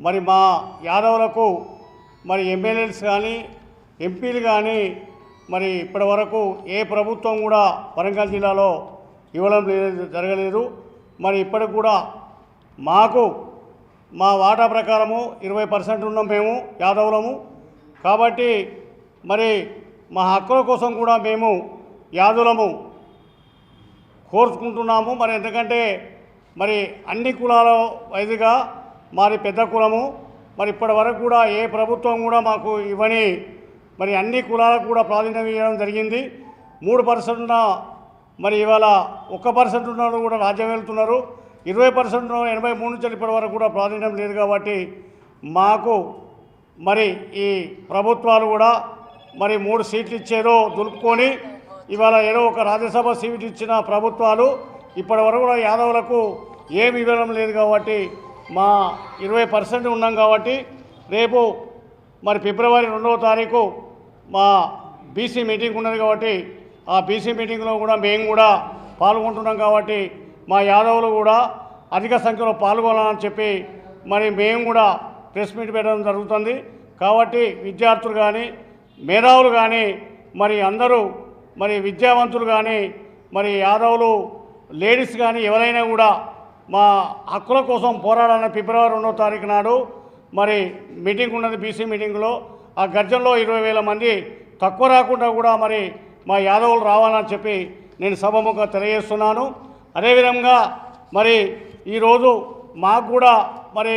మరి మా యాదవులకు మరి ఎమ్మెల్యేస్ కానీ ఎంపీలు కానీ మరి ఇప్పటి వరకు ఏ ప్రభుత్వం కూడా వరంగల్ జిల్లాలో ఇవ్వడం జరగలేదు. మరి ఇప్పటికి కూడా మాకు మా వాటా ప్రకారము 20% ఉన్నాం మేము యాదవులము. కాబట్టి మరి మా హక్కుల కోసం కూడా మేము యాదవులము కోరుకుంటున్నాము. మరి ఎందుకంటే మరి అన్ని కులాల వైద్యుగా మరి పెద్ద కులము. మరి ఇప్పటి వరకు కూడా ఏ ప్రభుత్వం కూడా మాకు ఇవ్వని మరి అన్ని కులాలకు కూడా ప్రాధాన్యం ఇవ్వడం జరిగింది. 3% మరి ఇవాళ 1% ఉన్న కూడా రాజ్యం వెళ్తున్నారు. 20% 83 నుంచి ఇప్పటి వరకు కూడా ప్రాధాన్యం లేదు. కాబట్టి మాకు మరి ఈ ప్రభుత్వాలు కూడా మరి 3 సీట్లు ఇచ్చేదో దులుపుకొని ఇవాళ ఏదో ఒక రాజ్యసభ సీట్ ఇచ్చిన ప్రభుత్వాలు ఇప్పటి వరకు కూడా యాదవులకు ఏమి ఇవ్వడం లేదు. కాబట్టి మా 20% ఉన్నాం. కాబట్టి రేపు మరి ఫిబ్రవరి 2వ తారీఖు మా బీసీ మీటింగ్ ఉన్నది. కాబట్టి ఆ బీసీ మీటింగ్లో కూడా మేము కూడా పాల్గొంటున్నాం. కాబట్టి మా యాదవులు కూడా అధిక సంఖ్యలో పాల్గొనాలని చెప్పి మరి మేము కూడా ప్రెస్ మీట్ పెట్టడం జరుగుతుంది. కాబట్టి విద్యార్థులు కానీ మేధావులు కానీ మరి అందరూ మరి విద్యావంతులు కానీ మరి యాదవులు లేడీస్ కానీ ఎవరైనా కూడా మా హక్కుల కోసం పోరాడాలని ఫిబ్రవరి 2వ తారీఖు నాడు మరి మీటింగ్ ఉన్నది. బీసీ మీటింగ్లో ఆ గర్జనలో 20,000 మంది తక్కువ రాకుండా కూడా మరి మా యాదవులు రావాలని చెప్పి నేను సభముఖంగా తెలియజేస్తున్నాను. అదేవిధంగా మరి ఈరోజు మాకు కూడా మరి